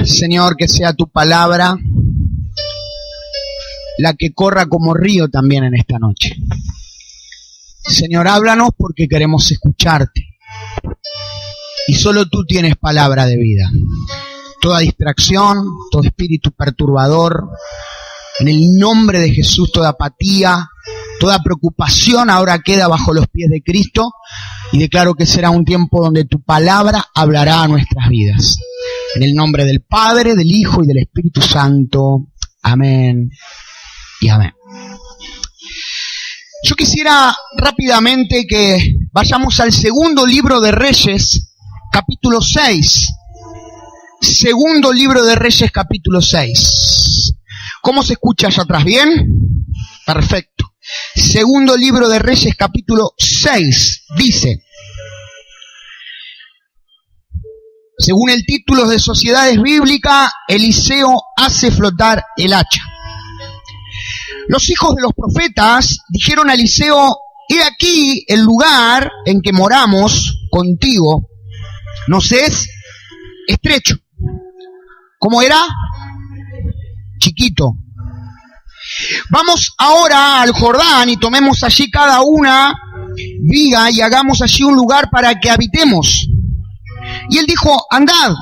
Señor, que sea tu palabra la que corra como río también en esta noche. Señor, háblanos porque queremos escucharte. Y solo tú tienes palabra de vida. Toda distracción, todo espíritu perturbador, en el nombre de Jesús, toda apatía, toda preocupación ahora queda bajo los pies de Cristo. Y declaro que será un tiempo donde tu palabra hablará a nuestras vidas. En el nombre del Padre, del Hijo y del Espíritu Santo. Amén y amén. Yo quisiera rápidamente que vayamos al segundo libro de Reyes, capítulo 6. Segundo libro de Reyes, capítulo 6. ¿Cómo se escucha allá atrás? ¿Bien? Perfecto. Segundo libro de Reyes, capítulo 6. Dice, según el título de Sociedades Bíblicas, Eliseo hace flotar el hacha. Los hijos de los profetas dijeron a Eliseo, he aquí el lugar en que moramos contigo, nos es estrecho. ¿Cómo era? Chiquito. Vamos ahora al Jordán y tomemos allí cada una viga y hagamos allí un lugar para que habitemos. Y él dijo, andad.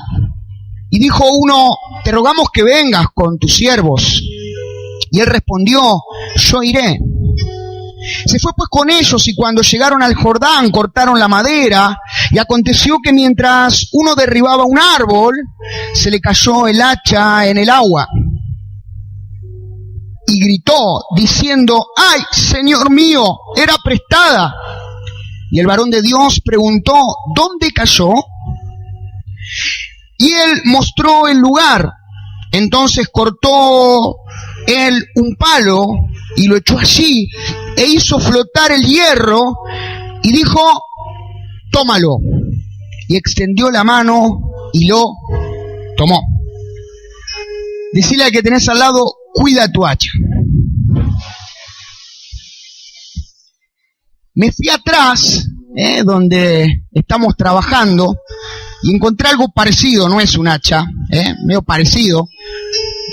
Y dijo uno, te rogamos que vengas con tus siervos. Y él respondió, yo iré. Se fue pues con ellos, y cuando llegaron al Jordán cortaron la madera, y aconteció que mientras uno derribaba un árbol, se le cayó el hacha en el agua. Y gritó, diciendo, ¡ay, Señor mío, era prestada! Y el varón de Dios preguntó, ¿dónde cayó? Y él mostró el lugar. Entonces cortó él un palo y lo echó allí e hizo flotar el hierro y dijo, tómalo. Y extendió la mano y lo tomó. Decile al que tenés al lado, cuida tu hacha. Me fui atrás, donde estamos trabajando, y encontré algo parecido, no es un hacha, medio parecido,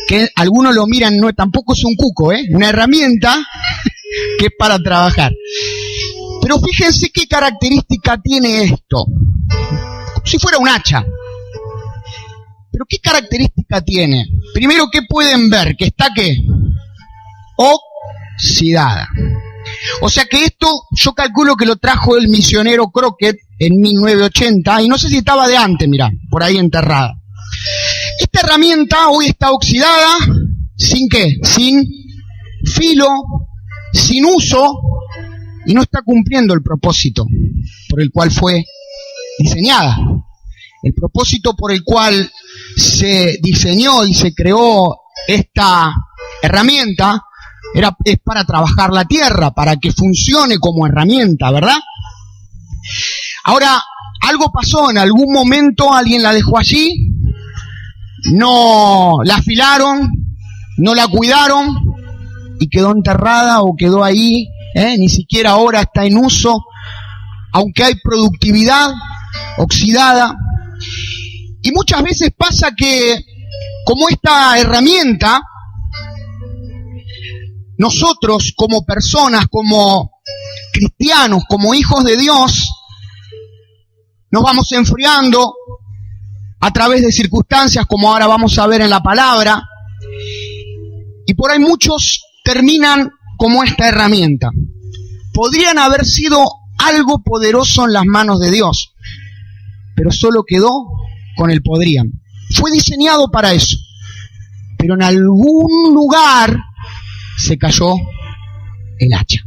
que algunos lo miran, no, tampoco es un cuco, una herramienta que es para trabajar. Pero fíjense qué característica tiene esto, como si fuera un hacha. Pero qué característica tiene. Primero, ¿qué pueden ver? Que está, ¿qué? Oxidada. O sea que esto, yo calculo que lo trajo el misionero Crockett en 1980, y no sé si estaba de antes, mirá, por ahí enterrada. Esta herramienta hoy está oxidada, ¿sin qué? Sin filo, sin uso, y no está cumpliendo el propósito por el cual fue diseñada. El propósito por el cual se diseñó y se creó esta herramienta es para trabajar la tierra, para que funcione como herramienta, ¿verdad? Ahora, algo pasó, en algún momento alguien la dejó allí, no la afilaron, no la cuidaron y quedó enterrada o quedó ahí, ni siquiera ahora está en uso, aunque hay productividad, oxidada. Y muchas veces pasa que, como esta herramienta, nosotros como personas, como cristianos, como hijos de Dios, nos vamos enfriando a través de circunstancias como ahora vamos a ver en la palabra, y por ahí muchos terminan como esta herramienta. Podrían haber sido algo poderoso en las manos de Dios, pero solo quedó con el podrían. Fue diseñado para eso, pero en algún lugar se cayó el hacha.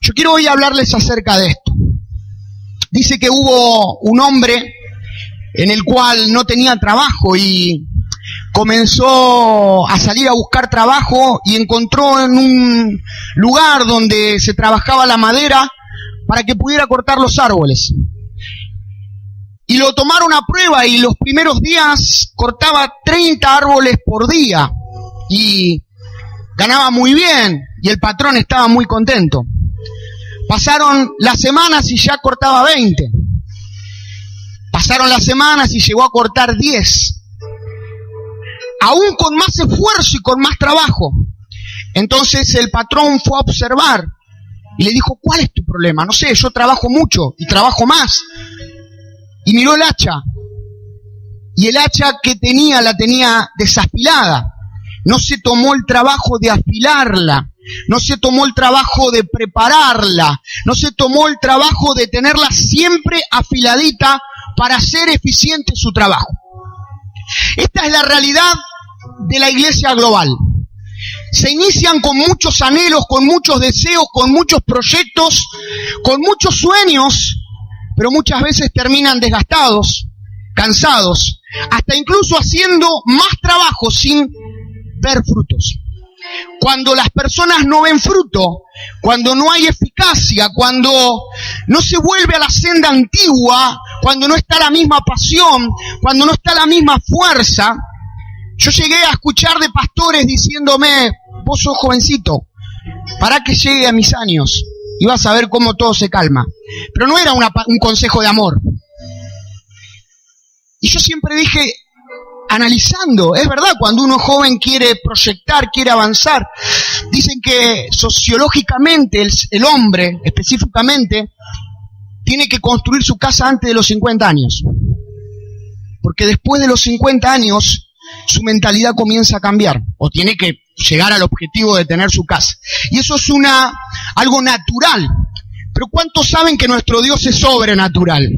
Yo quiero hoy hablarles acerca de esto. Dice que hubo un hombre en el cual no tenía trabajo y comenzó a salir a buscar trabajo y encontró en un lugar donde se trabajaba la madera para que pudiera cortar los árboles. Y lo tomaron a prueba y los primeros días cortaba 30 árboles por día y ganaba muy bien y el patrón estaba muy contento. Pasaron las semanas y ya cortaba 20. Pasaron las semanas y llegó a cortar 10. aún con más esfuerzo y con más trabajo. Entonces el patrón fue a observar y le dijo, ¿cuál es tu problema? No sé, yo trabajo mucho y trabajo más. Y miró el hacha. Y el hacha que tenía, la tenía desafilada. No se tomó el trabajo de afilarla. No se tomó el trabajo de prepararla. No se tomó el trabajo de tenerla siempre afiladita para hacer eficiente su trabajo. Esta es la realidad de la iglesia global. Se inician con muchos anhelos, con muchos deseos, con muchos proyectos, con muchos sueños, pero muchas veces terminan desgastados, cansados, hasta incluso haciendo más trabajo sin ver frutos. Cuando las personas no ven fruto, cuando no hay eficacia, cuando no se vuelve a la senda antigua, cuando no está la misma pasión, cuando no está la misma fuerza. Yo llegué a escuchar de pastores diciéndome, vos sos jovencito, para que llegue a mis años y vas a ver cómo todo se calma. Pero no era un consejo de amor. Y yo siempre dije, analizando, es verdad, cuando uno joven quiere proyectar, quiere avanzar, dicen que sociológicamente el hombre, específicamente, tiene que construir su casa antes de los 50 años. Porque después de los 50 años, su mentalidad comienza a cambiar, o tiene que llegar al objetivo de tener su casa. Y eso es algo natural. Pero ¿cuántos saben que nuestro Dios es sobrenatural?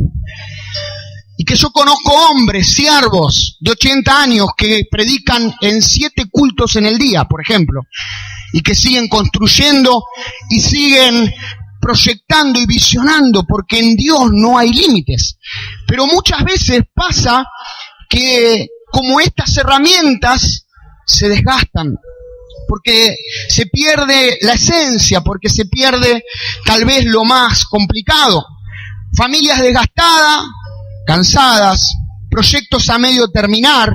Y que yo conozco hombres, siervos de 80 años que predican en 7 cultos en el día, por ejemplo, y que siguen construyendo y siguen proyectando y visionando, porque en Dios no hay límites. Pero muchas veces pasa que como estas herramientas se desgastan, porque se pierde la esencia, porque se pierde tal vez lo más complicado. Familias desgastadas, cansadas, proyectos a medio terminar,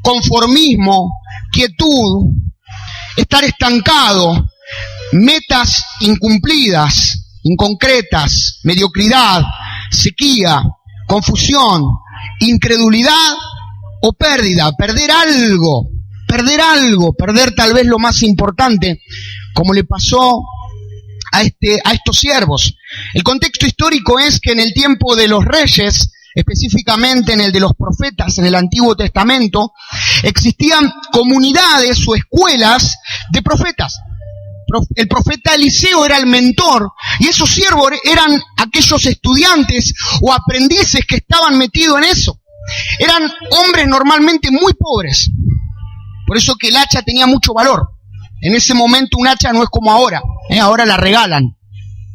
conformismo, quietud, estar estancado, metas incumplidas, inconcretas, mediocridad, sequía, confusión, incredulidad o pérdida, perder tal vez lo más importante, como le pasó a estos siervos. El contexto histórico es que en el tiempo de los reyes, específicamente en el de los profetas en el Antiguo Testamento, existían comunidades o escuelas de profetas. El profeta Eliseo era el mentor y esos siervos eran aquellos estudiantes o aprendices que estaban metidos en eso. Eran hombres normalmente muy pobres. Por eso que el hacha tenía mucho valor. En ese momento un hacha no es como ahora. Ahora la regalan.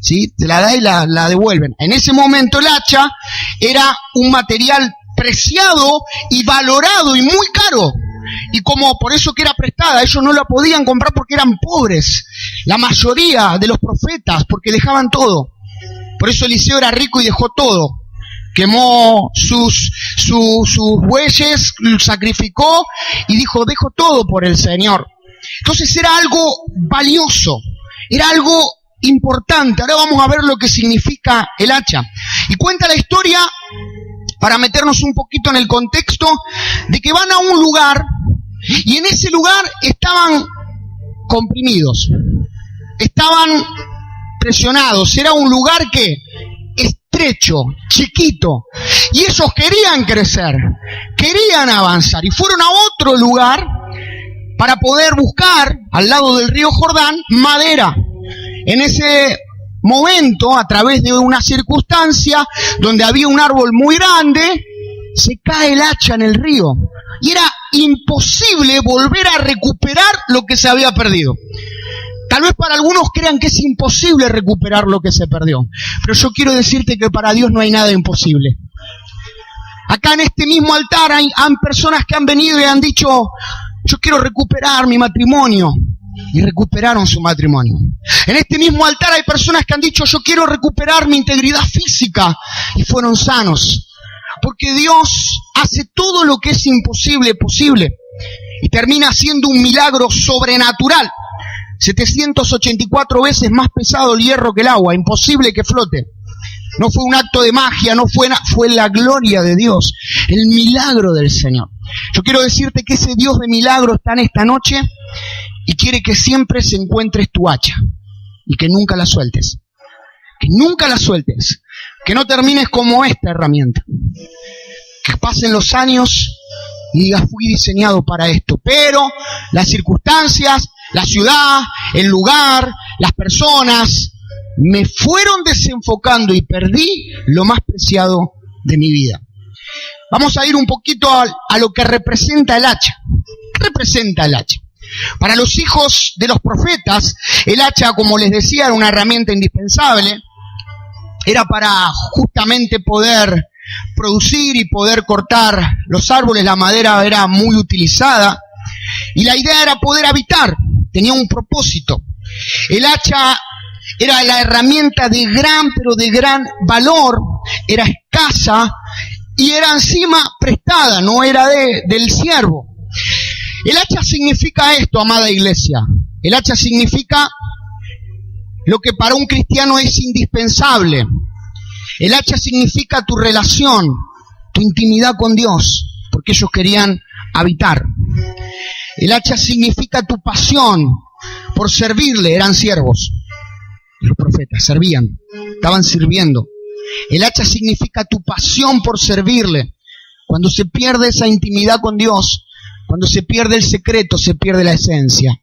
¿Sí? Te la da y la devuelven. En ese momento el hacha era un material preciado y valorado y muy caro. Y como por eso que era prestada, ellos no la podían comprar porque eran pobres. La mayoría de los profetas, porque dejaban todo. Por eso Eliseo era rico y dejó todo. Quemó sus bueyes, sacrificó y dijo, dejo todo por el Señor. Entonces era algo valioso, era algo importante. Ahora vamos a ver lo que significa el hacha. Y cuenta la historia, para meternos un poquito en el contexto, de que van a un lugar y en ese lugar estaban comprimidos, estaban presionados. Era un lugar que estrecho, chiquito, y ellos querían crecer, querían avanzar, y fueron a otro lugar para poder buscar, al lado del río Jordán, madera. En ese momento, a través de una circunstancia donde había un árbol muy grande, se cae el hacha en el río, y era imposible volver a recuperar lo que se había perdido. Tal vez para algunos crean que es imposible recuperar lo que se perdió. Pero yo quiero decirte que para Dios no hay nada imposible. Acá en este mismo altar hay personas que han venido y han dicho, yo quiero recuperar mi matrimonio. Y recuperaron su matrimonio. En este mismo altar hay personas que han dicho, yo quiero recuperar mi integridad física. Y fueron sanos. Porque Dios hace todo lo que es imposible posible. Y termina siendo un milagro sobrenatural. 784 veces más pesado el hierro que el agua, imposible que flote. No fue un acto de magia, fue la gloria de Dios, el milagro del Señor. Yo quiero decirte que ese Dios de milagro está en esta noche y quiere que siempre se encuentres tu hacha y que nunca la sueltes. Que nunca la sueltes. Que no termines como esta herramienta. Que pasen los años y digas, fui diseñado para esto. Pero las circunstancias, la ciudad, el lugar, las personas me fueron desenfocando y perdí lo más preciado de mi vida. Vamos a ir un poquito a lo que representa el hacha. ¿Qué representa el hacha? Para los hijos de los profetas, el hacha, como les decía, era una herramienta indispensable. Era para justamente poder producir y poder cortar los árboles. La madera era muy utilizada y la idea era poder habitar. Tenía un propósito. El hacha era la herramienta de gran, pero de gran valor. Era escasa y era encima prestada, no era del siervo. El hacha significa esto, amada iglesia. El hacha significa lo que para un cristiano es indispensable. El hacha significa tu relación, tu intimidad con Dios, porque ellos querían habitar. El hacha significa tu pasión por servirle, eran siervos. Los profetas servían, estaban sirviendo. El hacha significa tu pasión por servirle. Cuando se pierde esa intimidad con Dios, cuando se pierde el secreto, se pierde la esencia.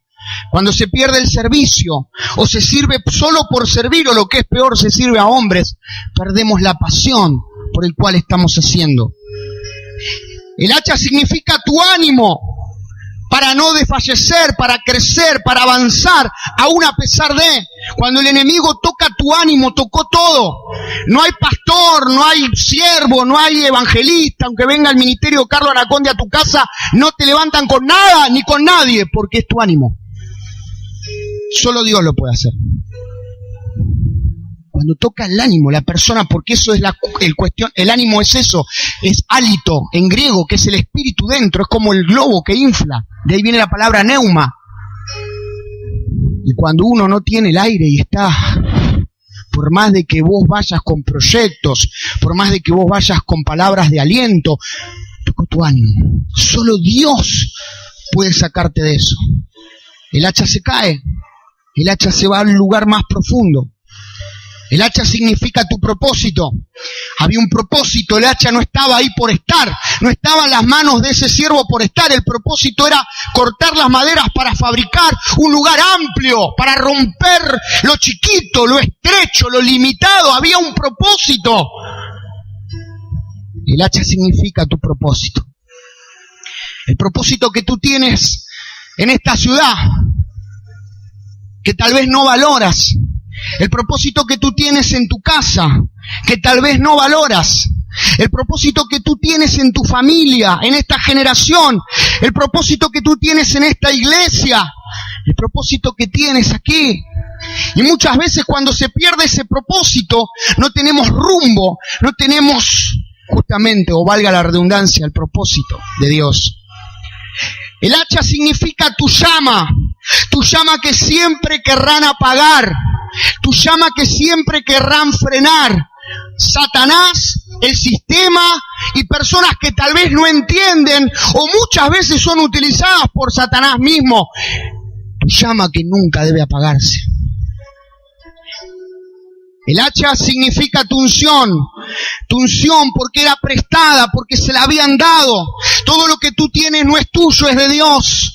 Cuando se pierde el servicio, o se sirve solo por servir, o lo que es peor, se sirve a hombres, perdemos la pasión por el cual estamos haciendo. El hacha significa tu ánimo para no desfallecer, para crecer, para avanzar, aún a pesar de. Cuando el enemigo toca tu ánimo, tocó todo. No hay pastor, no hay siervo, no hay evangelista, aunque venga el ministerio Carlos Anaconde a tu casa, no te levantan con nada ni con nadie, porque es tu ánimo. Solo Dios lo puede hacer. Cuando toca el ánimo, la persona, porque eso es el ánimo es eso, es hálito en griego, que es el espíritu dentro, es como el globo que infla, de ahí viene la palabra neuma. Y cuando uno no tiene el aire y está, por más de que vos vayas con proyectos, por más de que vos vayas con palabras de aliento, toca tu ánimo. Solo Dios puede sacarte de eso. El hacha se cae, el hacha se va al lugar más profundo. El hacha significa tu propósito. Había un propósito, el hacha no estaba ahí por estar, no estaba en las manos de ese siervo por estar. El propósito era cortar las maderas para fabricar un lugar amplio, para romper lo chiquito, lo estrecho, lo limitado. Había un propósito. El hacha significa tu propósito. El propósito que tú tienes en esta ciudad, que tal vez no valoras. El propósito que tú tienes en tu casa, que tal vez no valoras. El propósito que tú tienes en tu familia, en esta generación. El propósito que tú tienes en esta iglesia. El propósito que tienes aquí. Y muchas veces cuando se pierde ese propósito, no tenemos rumbo, no tenemos justamente, o valga la redundancia, el propósito de Dios. El hacha significa tu llama que siempre querrán apagar, tu llama que siempre querrán frenar. Satanás, el sistema y personas que tal vez no entienden o muchas veces son utilizadas por Satanás mismo. Tu llama que nunca debe apagarse. El hacha significa tu unción porque era prestada, porque se la habían dado. Todo lo que tú tienes no es tuyo, es de Dios.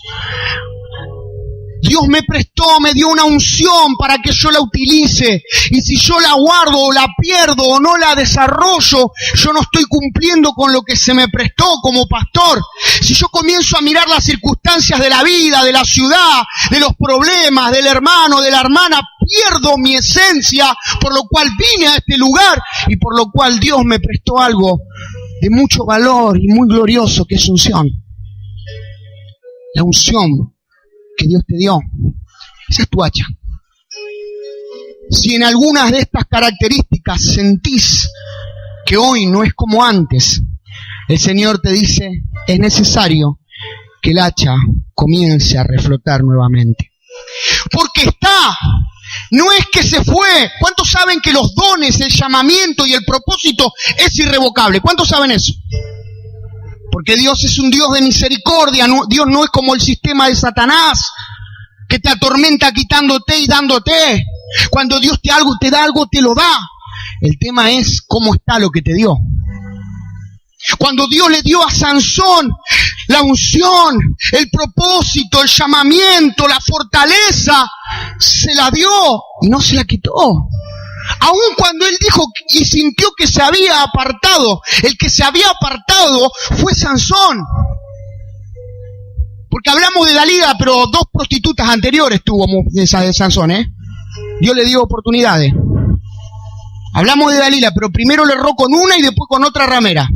Dios me prestó, me dio una unción para que yo la utilice. Y si yo la guardo o la pierdo o no la desarrollo, yo no estoy cumpliendo con lo que se me prestó como pastor. Si yo comienzo a mirar las circunstancias de la vida, de la ciudad, de los problemas, del hermano, de la hermana, pierdo mi esencia, por lo cual vine a este lugar y por lo cual Dios me prestó algo de mucho valor y muy glorioso, que es unción. La unción que Dios te dio, esa es tu hacha. Si en algunas de estas características sentís que hoy no es como antes, el Señor te dice, es necesario que el hacha comience a reflotar nuevamente. Porque está, no es que se fue. ¿Cuántos saben que los dones, el llamamiento y el propósito es irrevocable? ¿Cuántos saben eso? Porque Dios es un Dios de misericordia. Dios no es como el sistema de Satanás, que te atormenta quitándote y dándote. Cuando Dios te da algo, te lo da. El tema es cómo está lo que te dio. Cuando Dios le dio a Sansón la unción, el propósito, el llamamiento, la fortaleza, se la dio y no se la quitó. Aun cuando él dijo y sintió que se había apartado, el que se había apartado fue Sansón. Porque hablamos de Dalila, pero 2 prostitutas anteriores tuvo esa de Sansón, Dios le dio oportunidades. Hablamos de Dalila, pero primero le erró con una y después con otra ramera.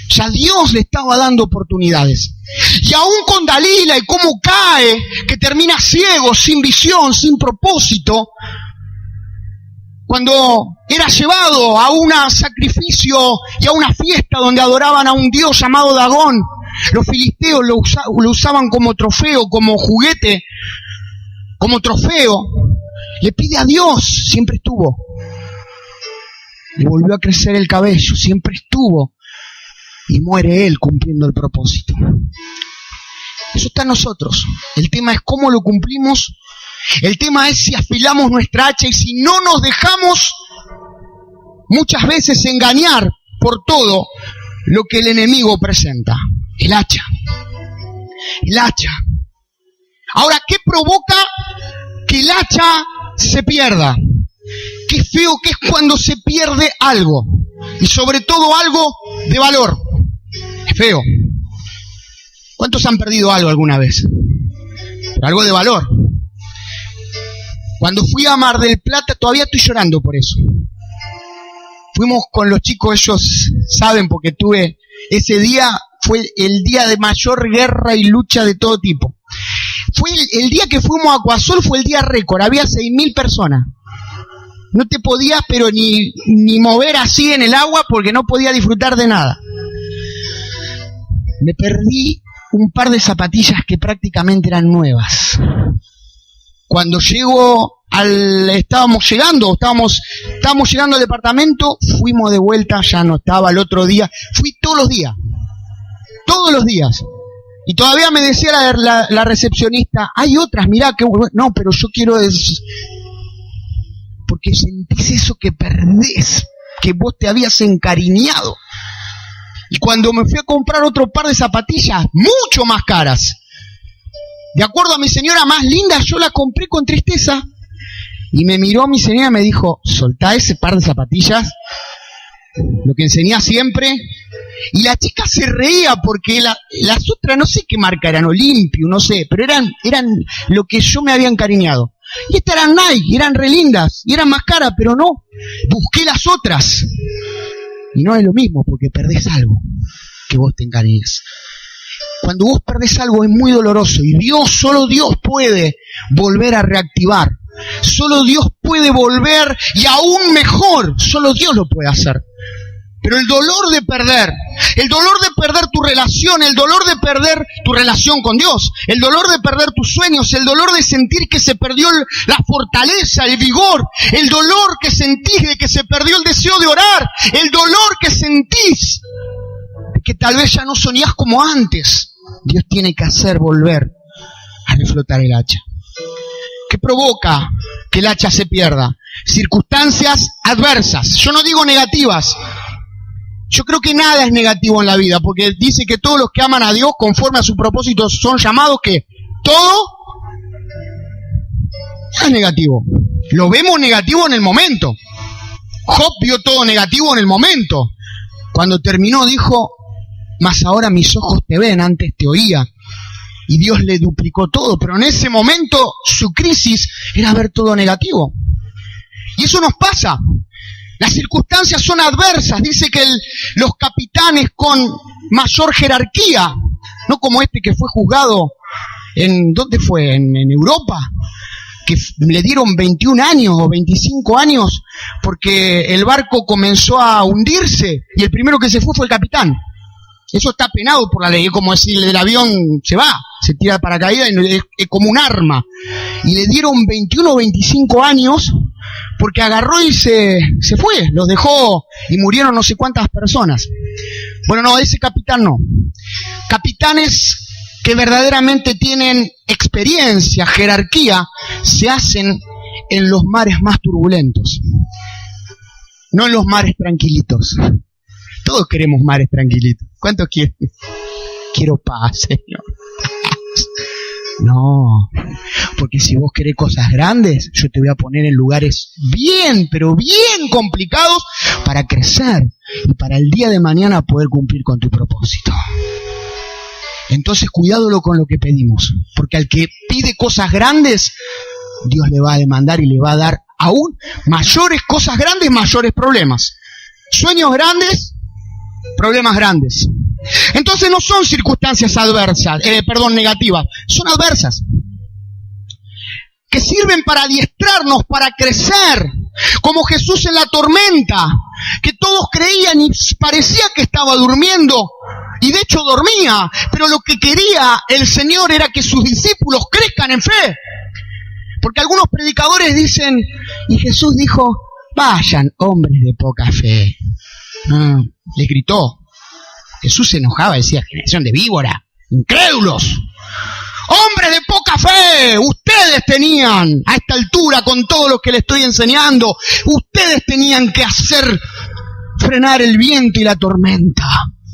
Ya Dios le estaba dando oportunidades. Y aún con Dalila y cómo cae, que termina ciego, sin visión, sin propósito, cuando era llevado a un sacrificio y a una fiesta donde adoraban a un dios llamado Dagón, los filisteos lo usaban como trofeo, como juguete, como trofeo, le pide a Dios, siempre estuvo. Le volvió a crecer el cabello, siempre estuvo. Y muere él cumpliendo el propósito. Eso está en nosotros. El tema es cómo lo cumplimos. El tema es si afilamos nuestra hacha y si no nos dejamos muchas veces engañar por todo lo que el enemigo presenta. El hacha. El hacha. Ahora, ¿qué provoca que el hacha se pierda? Qué feo que es cuando se pierde algo. Y sobre todo algo de valor. Es feo. ¿Cuántos han perdido algo alguna vez? Pero algo de valor. Cuando fui a Mar del Plata, todavía estoy llorando por eso. Fuimos con los chicos, ellos saben, porque ese día fue el día de mayor guerra y lucha de todo tipo. Fue el día que fuimos a Acuasol, fue el día récord, había 6.000 personas. No te podías, pero ni mover así en el agua porque no podías disfrutar de nada. Me perdí un par de zapatillas que prácticamente eran nuevas. Cuando estábamos llegando al departamento, fuimos de vuelta, ya no estaba el otro día. Fui todos los días. Y todavía me decía la recepcionista, hay otras, mirá, no, pero yo quiero porque sentís eso que perdés, que vos te habías encariñado. Y cuando me fui a comprar otro par de zapatillas, mucho más caras, de acuerdo a mi señora más linda, yo la compré con tristeza. Y me miró mi señora y me dijo, soltá ese par de zapatillas, lo que enseñás siempre. Y la chica se reía porque las otras, no sé qué marca eran, Olympio, no sé, pero eran lo que yo me había encariñado. Y estas eran Nike, eran re lindas, y eran más caras, pero no. Busqué las otras. Y no es lo mismo, porque perdés algo que vos te encariñas. Cuando vos perdés algo es muy doloroso, y solo Dios puede volver a reactivar. Solo Dios puede volver, y aún mejor, solo Dios lo puede hacer. Pero el dolor de perder tu relación, el dolor de perder tu relación con Dios, el dolor de perder tus sueños, el dolor de sentir que se perdió la fortaleza, el vigor, el dolor que sentís de que se perdió el deseo de orar, el dolor que sentís de que tal vez ya no soñás como antes, Dios tiene que hacer volver a reflotar el hacha. ¿Qué provoca que el hacha se pierda? Circunstancias adversas. Yo no digo negativas. Yo creo que nada es negativo en la vida, porque dice que todos los que aman a Dios conforme a su propósito son llamados, que todo es negativo. Lo vemos negativo en el momento. Job vio todo negativo en el momento. Cuando terminó dijo, mas ahora mis ojos te ven, antes te oía. Y Dios le duplicó todo, pero en ese momento su crisis era ver todo negativo. Y eso nos pasa. Las circunstancias son adversas. Dice que los capitanes con mayor jerarquía, no como este que fue juzgado ¿dónde fue? En Europa, que le dieron 21 años o 25 años porque el barco comenzó a hundirse y el primero que se fue el capitán. Eso está penado por la ley. Es como decir, el avión se va, se tira de paracaídas, es como un arma. Y le dieron 21 o 25 años porque agarró y se fue. Los dejó y murieron no sé cuántas personas. Bueno, no, ese capitán no. Capitanes que verdaderamente tienen experiencia, jerarquía, se hacen en los mares más turbulentos, no en los mares tranquilitos. Todos queremos mares tranquilitos. ¿Cuántos quieren? Quiero paz, Señor. No, porque si vos querés cosas grandes, yo te voy a poner en lugares bien, pero bien complicados para crecer y para el día de mañana poder cumplir con tu propósito. Entonces cuidado con lo que pedimos, porque al que pide cosas grandes, Dios le va a demandar y le va a dar aún mayores cosas grandes, mayores problemas. Sueños grandes, problemas grandes. Entonces no son circunstancias adversas, negativas, son adversas, que sirven para adiestrarnos, para crecer, como Jesús en la tormenta, que todos creían y parecía que estaba durmiendo, y de hecho dormía, pero lo que quería el Señor era que sus discípulos crezcan en fe. Porque algunos predicadores dicen, y Jesús dijo, vayan hombres de poca fe. Les gritó. Jesús se enojaba, decía, generación de víbora, incrédulos, hombres de poca fe. Ustedes tenían, a esta altura, con todo lo que les estoy enseñando, ustedes tenían que hacer frenar el viento y la tormenta.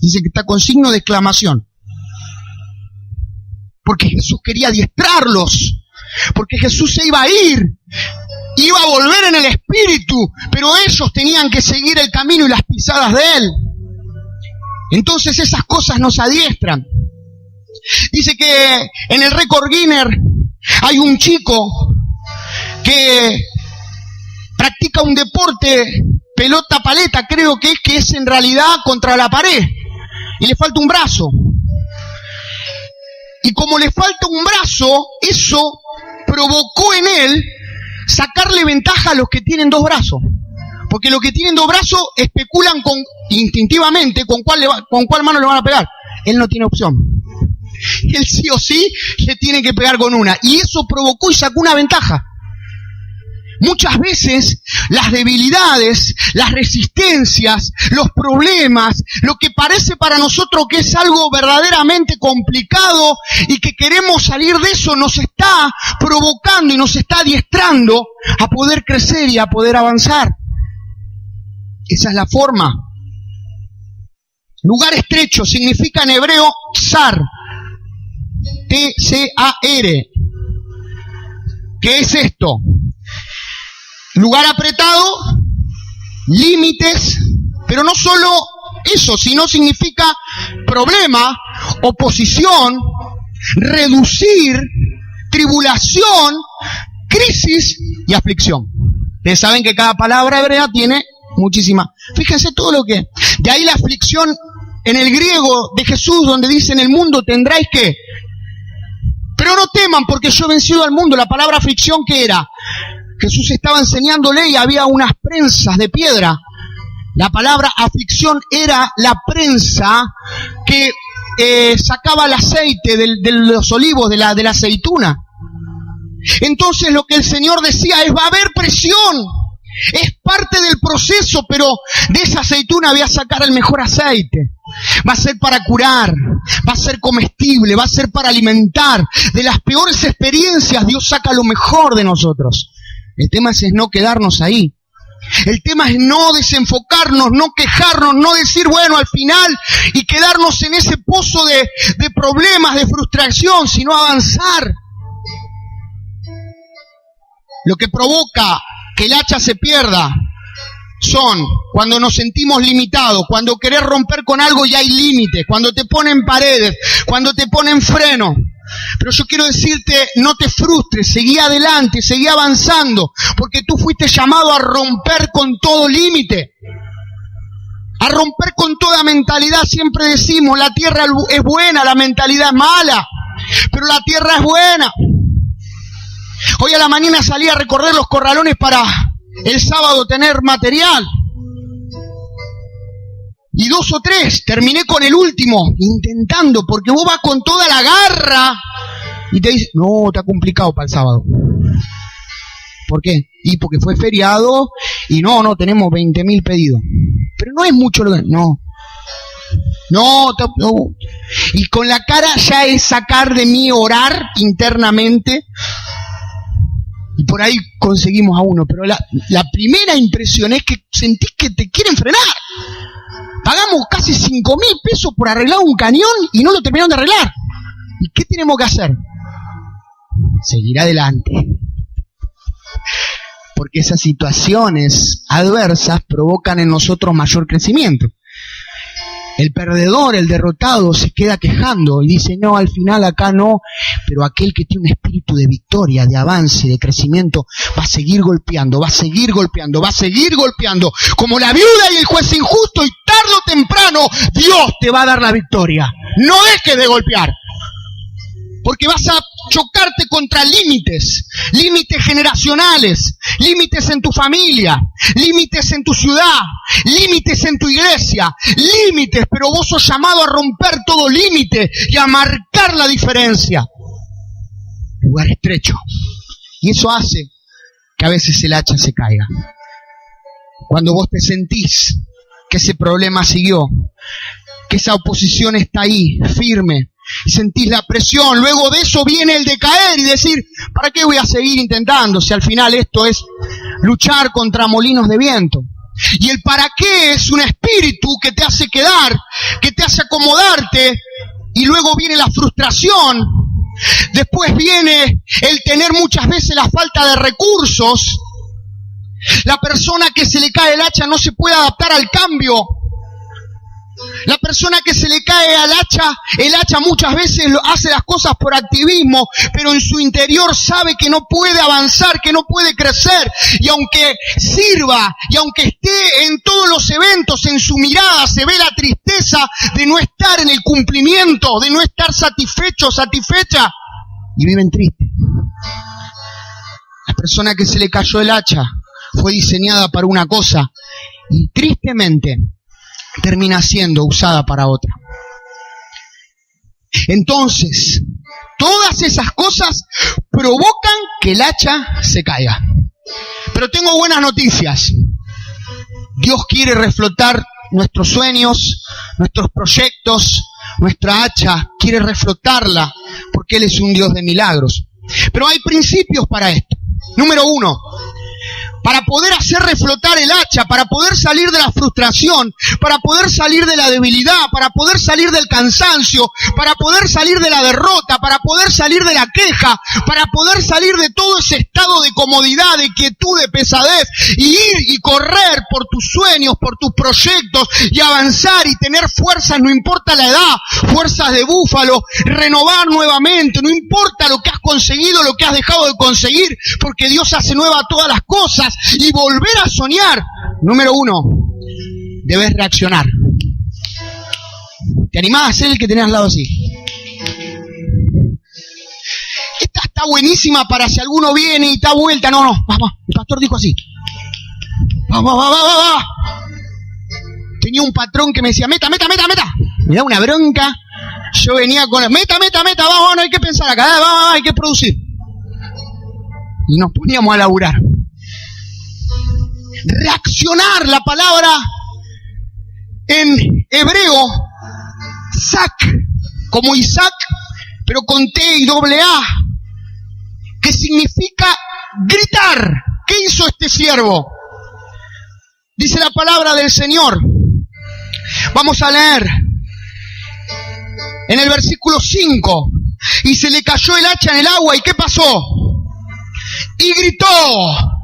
Dice que está con signo de exclamación. Porque Jesús quería adiestrarlos. Porque Jesús se iba a ir. Iba a volver en el Espíritu. Pero ellos tenían que seguir el camino y las pisadas de Él. Entonces esas cosas nos adiestran. Dice que en el récord Guinness hay un chico que practica un deporte, pelota paleta, creo que es en realidad contra la pared. Y le falta un brazo. Y como le falta un brazo, eso provocó en él sacarle ventaja a los que tienen dos brazos. Porque los que tienen dos brazos especulan instintivamente con cuál mano le van a pegar. Él no tiene opción. Él sí o sí le tiene que pegar con una. Y eso provocó y sacó una ventaja. Muchas veces las debilidades, las resistencias, los problemas, lo que parece para nosotros que es algo verdaderamente complicado y que queremos salir de eso, nos está provocando y nos está adiestrando a poder crecer y a poder avanzar. Esa es la forma. Lugar estrecho significa en hebreo tsar, T-C-A-R. ¿Qué es esto? Lugar apretado, límites, pero no solo eso, sino significa problema, oposición, reducir, tribulación, crisis y aflicción. Ustedes saben que cada palabra hebrea tiene muchísima. Fíjense todo lo que... De ahí la aflicción en el griego de Jesús, donde dice en el mundo tendráis que... Pero no teman porque yo he vencido al mundo. La palabra aflicción, ¿qué era? Jesús estaba enseñándole y había unas prensas de piedra. La palabra aflicción era la prensa que sacaba el aceite de los olivos, de la aceituna. Entonces lo que el Señor decía es, va a haber presión. Es parte del proceso, pero de esa aceituna voy a sacar el mejor aceite. Va a ser para curar, va a ser comestible, va a ser para alimentar. De las peores experiencias Dios saca lo mejor de nosotros. El tema es no quedarnos ahí. El tema es no desenfocarnos, no quejarnos, no decir bueno al final y quedarnos en ese pozo de problemas, de frustración, sino avanzar. Lo que provoca que el hacha se pierda son cuando nos sentimos limitados, cuando querés romper con algo y hay límites, cuando te ponen paredes, cuando te ponen freno. Pero yo quiero decirte, no te frustres, seguí adelante, seguí avanzando, porque tú fuiste llamado a romper con todo límite, a romper con toda mentalidad. Siempre decimos, la tierra es buena, la mentalidad es mala, pero la tierra es buena. Hoy a la mañana salí a recorrer los corralones para el sábado tener material. Y 2 o 3, terminé con el último, intentando, porque vos vas con toda la garra y te dicen, no, está complicado para el sábado. ¿Por qué? Y porque fue feriado y no, tenemos 20.000 pedidos. Pero no es mucho lo que... No. Y con la cara ya es sacar de mí, orar internamente. Y por ahí conseguimos a uno. Pero la primera impresión es que sentís que te quieren frenar. Pagamos casi 5.000 pesos por arreglar un cañón y no lo terminaron de arreglar. ¿Y qué tenemos que hacer? Seguir adelante. Porque esas situaciones adversas provocan en nosotros mayor crecimiento. El perdedor, el derrotado, se queda quejando y dice, no, al final acá no, pero aquel que tiene un espíritu de victoria, de avance, de crecimiento, va a seguir golpeando, va a seguir golpeando, va a seguir golpeando, como la viuda y el juez injusto, y tarde o temprano Dios te va a dar la victoria. No dejes de golpear, porque vas a chocarte contra límites generacionales, límites en tu familia, límites en tu ciudad, límites en tu iglesia, límites, pero vos sos llamado a romper todo límite y a marcar la diferencia. Lugar estrecho. Y eso hace que a veces el hacha se caiga. Cuando vos te sentís que ese problema siguió, que esa oposición está ahí, firme, y sentís la presión, luego de eso viene el decaer y decir, ¿para qué voy a seguir intentando si al final esto es luchar contra molinos de viento? Y el para qué es un espíritu que te hace quedar, que te hace acomodarte, y luego viene la frustración, después viene el tener muchas veces la falta de recursos, la persona que se le cae el hacha no se puede adaptar al cambio. La persona que se le cae al hacha, el hacha muchas veces hace las cosas por activismo, pero en su interior sabe que no puede avanzar, que no puede crecer, y aunque sirva, y aunque esté en todos los eventos, en su mirada se ve la tristeza de no estar en el cumplimiento, de no estar satisfecho, satisfecha, y viven tristes. La persona que se le cayó el hacha fue diseñada para una cosa, y tristemente termina siendo usada para otra. Entonces, todas esas cosas provocan que el hacha se caiga. Pero tengo buenas noticias. Dios quiere reflotar nuestros sueños, nuestros proyectos, nuestra hacha, quiere reflotarla, porque Él es un Dios de milagros. Pero hay principios para esto. Número 1, para poder hacer reflotar el hacha, para poder salir de la frustración, para poder salir de la debilidad, para poder salir del cansancio, para poder salir de la derrota, para poder salir de la queja, para poder salir de todo ese estado de comodidad, de quietud, de pesadez, y ir y correr por tus sueños, por tus proyectos, y avanzar y tener fuerzas, no importa la edad, fuerzas de búfalo, renovar nuevamente, no importa lo que has conseguido, lo que has dejado de conseguir, porque Dios hace nueva todas las cosas, y volver a soñar. Número 1, debes reaccionar. ¿Te animás a hacer el que tenés al lado así? Esta está buenísima para si alguno viene y está vuelta. No, vamos, el pastor dijo así. Va. Tenía un patrón que me decía, meta. Me da una bronca. Yo venía con meta, vamos, no hay que pensar acá, vamos, hay que producir. Y nos poníamos a laburar. Reaccionar, la palabra en hebreo, sak, como Isaac, pero con T y doble A, que significa gritar. ¿Qué hizo este siervo? Dice la palabra del Señor. Vamos a leer en el versículo 5. Y se le cayó el hacha en el agua, ¿y qué pasó? Y gritó,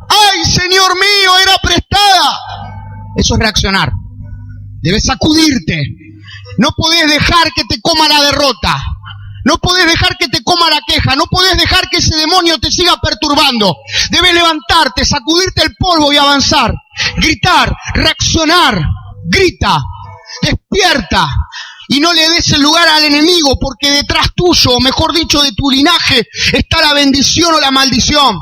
¡ay, Señor mío, era prestada! Eso es reaccionar. Debes sacudirte. No podés dejar que te coma la derrota. No podés dejar que te coma la queja. No podés dejar que ese demonio te siga perturbando. Debes levantarte, sacudirte el polvo y avanzar. Gritar, reaccionar. Grita, despierta. Y no le des el lugar al enemigo, porque detrás tuyo, o mejor dicho, de tu linaje, está la bendición o la maldición.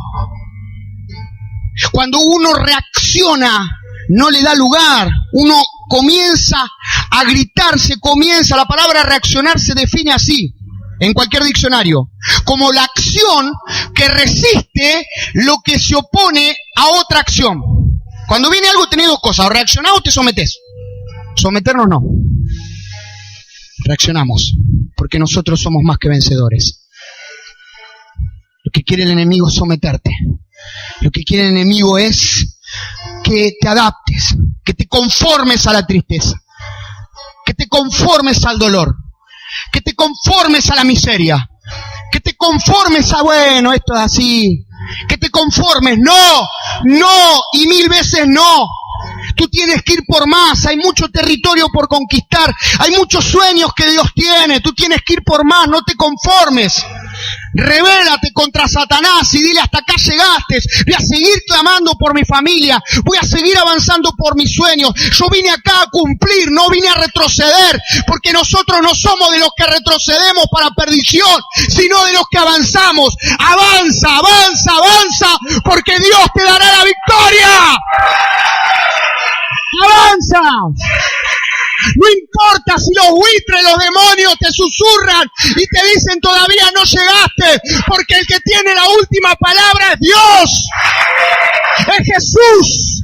Cuando uno reacciona, no le da lugar. Uno comienza a gritarse, la palabra reaccionar se define así, en cualquier diccionario, como la acción que resiste lo que se opone a otra acción. Cuando viene algo tenés dos cosas, o reaccionás o te sometés. Someternos no. Reaccionamos, porque nosotros somos más que vencedores. Lo que quiere el enemigo es someterte. Lo que quiere el enemigo es que te adaptes, que te conformes a la tristeza, que te conformes al dolor, que te conformes a la miseria, que te conformes a, bueno, esto es así, que te conformes. No, y 1000 veces no. Tú tienes que ir por más, hay mucho territorio por conquistar, hay muchos sueños que Dios tiene, tú tienes que ir por más, no te conformes. Rebélate contra Satanás y dile: hasta acá llegaste, voy a seguir clamando por mi familia, voy a seguir avanzando por mis sueños. Yo vine acá a cumplir, no vine a retroceder, porque nosotros no somos de los que retrocedemos para perdición, sino de los que avanzamos. Avanza, avanza, avanza, porque Dios te dará la victoria. Avanza. No importa si los buitres, los demonios te susurran y te dicen todavía no llegaste, porque el que tiene la última palabra es Dios, es Jesús.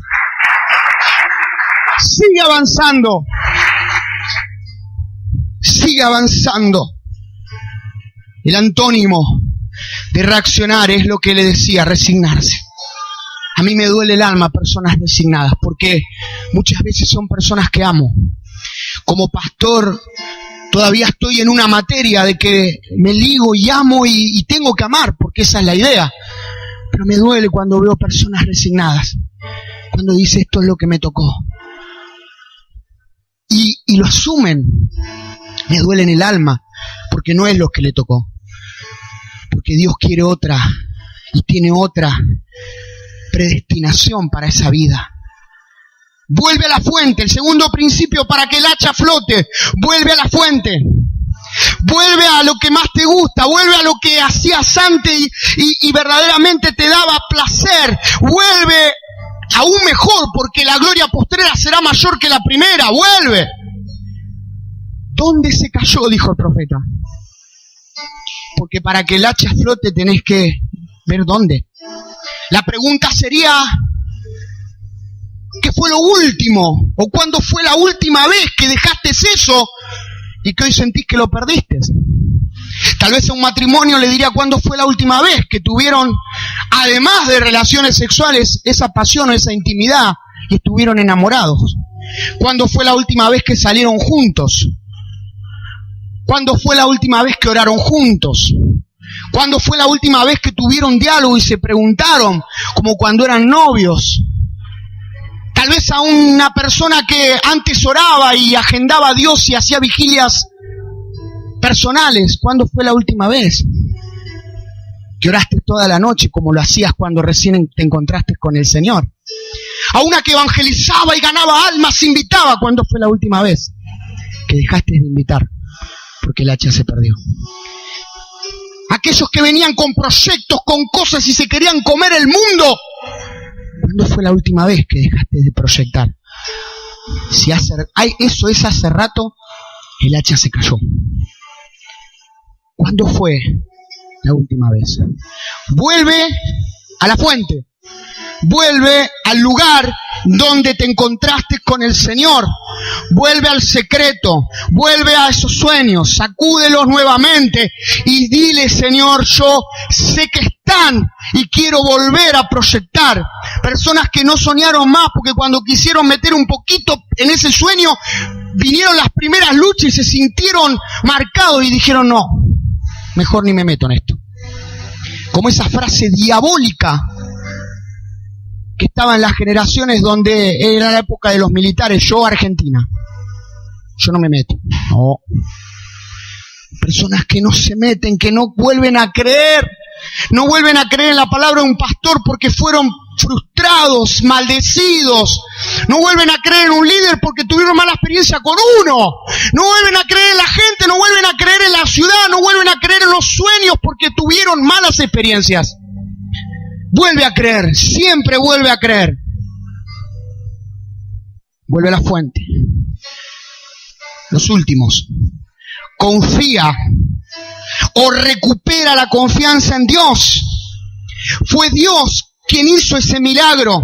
Sigue avanzando. Sigue avanzando. El antónimo de reaccionar es lo que le decía, resignarse. A mí me duele el alma personas resignadas, porque muchas veces son personas que amo. Como pastor todavía estoy en una materia de que me ligo y amo y tengo que amar, porque esa es la idea. Pero me duele cuando veo personas resignadas, cuando dice esto es lo que me tocó. Y lo asumen. Me duele en el alma, porque no es lo que le tocó. Porque Dios quiere otra y tiene otra predestinación para esa vida. Vuelve a la fuente, el segundo principio para que el hacha flote. Vuelve a la fuente. Vuelve a lo que más te gusta, vuelve a lo que hacías antes y verdaderamente te daba placer. Vuelve aún mejor, porque la gloria postrera será mayor que la primera. Vuelve. ¿Dónde se cayó?, dijo el profeta. Porque para que el hacha flote tenés que ver dónde. La pregunta sería: ¿qué fue lo último? ¿O cuándo fue la última vez que dejaste eso y que hoy sentís que lo perdiste? Tal vez a un matrimonio le diría: ¿cuándo fue la última vez que tuvieron, además de relaciones sexuales, esa pasión o esa intimidad y estuvieron enamorados? ¿Cuándo fue la última vez que salieron juntos? ¿Cuándo fue la última vez que oraron juntos? ¿Cuándo fue la última vez que tuvieron diálogo y se preguntaron como cuando eran novios? Tal vez a una persona que antes oraba y agendaba a Dios y hacía vigilias personales. ¿Cuándo fue la última vez que oraste toda la noche como lo hacías cuando recién te encontraste con el Señor? A una que evangelizaba y ganaba almas, invitaba. ¿Cuándo fue la última vez que dejaste de invitar porque el hacha se perdió? Aquellos que venían con proyectos, con cosas y se querían comer el mundo. ¿Cuándo fue la última vez que dejaste de proyectar? Si eso es hace rato, el hacha se cayó. ¿Cuándo fue la última vez? Vuelve a la fuente. Vuelve al lugar donde te encontraste con el Señor. Vuelve al secreto. Vuelve a esos sueños. Sacúdelos nuevamente y dile: Señor, yo sé que están y quiero volver a proyectar. Personas que no soñaron más porque cuando quisieron meter un poquito en ese sueño, vinieron las primeras luchas y se sintieron marcados y dijeron: no, mejor ni me meto en esto. Como esa frase diabólica que estaba en las generaciones donde era la época de los militares: yo Argentina, yo no me meto. No. Personas que no se meten, que no vuelven a creer, no vuelven a creer en la palabra de un pastor porque fueron frustrados, maldecidos. No vuelven a creer en un líder porque tuvieron mala experiencia con uno. No vuelven a creer en la gente, no vuelven a creer en la ciudad, no vuelven a creer en los sueños porque tuvieron malas experiencias. Vuelve a creer, siempre vuelve a creer. Vuelve a la fuente. los últimos, confía o recupera la confianza en Dios. Fue Dios quien hizo ese milagro.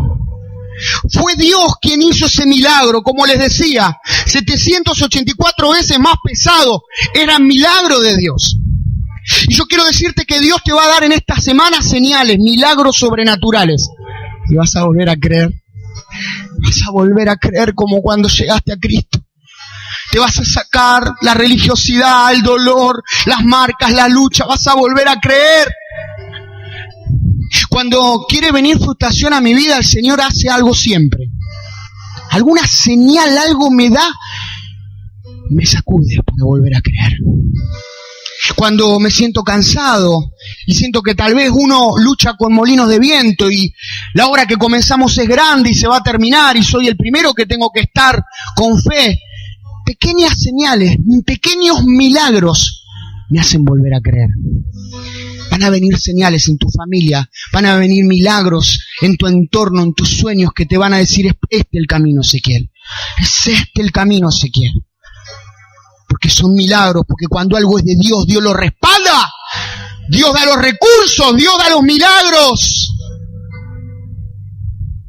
Fue Dios quien hizo ese milagro, como les decía, 784 veces más pesado, era milagro de Dios. Y yo quiero decirte que Dios te va a dar en esta semana señales, milagros sobrenaturales. Y vas a volver a creer. Vas a volver a creer como cuando llegaste a Cristo. Te vas a sacar la religiosidad, el dolor, las marcas, la lucha. Vas a volver a creer. Cuando quiere venir frustración a mi vida, el Señor hace algo siempre. Alguna señal, algo me da, me sacude para volver a creer. Cuando me siento cansado y siento que tal vez uno lucha con molinos de viento y la obra que comenzamos es grande y se va a terminar y soy el primero que tengo que estar con fe, pequeñas señales, pequeños milagros me hacen volver a creer. Van a venir señales en tu familia, van a venir milagros en tu entorno, en tus sueños que te van a decir, es este el camino, Ezequiel. Es este el camino, Ezequiel. Porque son milagros, porque cuando algo es de Dios, Dios lo respalda. Dios da los recursos, Dios da los milagros.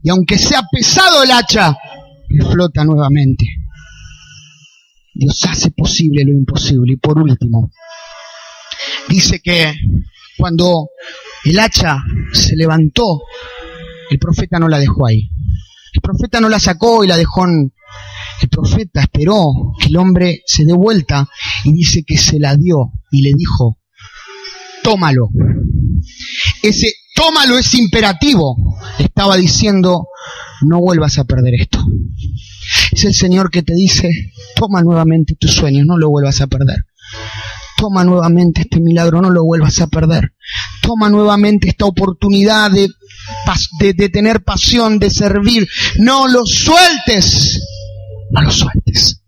Y aunque sea pesado el hacha, flota nuevamente. Dios hace posible lo imposible. Y por último, dice que cuando el hacha se levantó, el profeta no la dejó ahí. El profeta no la sacó y la dejó en... El profeta esperó que el hombre se dé vuelta y dice que se la dio y le dijo, tómalo. Ese tómalo es imperativo. Le estaba diciendo, no vuelvas a perder esto. Es el Señor que te dice, toma nuevamente tus sueños, no lo vuelvas a perder. Toma nuevamente este milagro, no lo vuelvas a perder. Toma nuevamente esta oportunidad de tener pasión, de servir. No lo sueltes. No lo sueltes.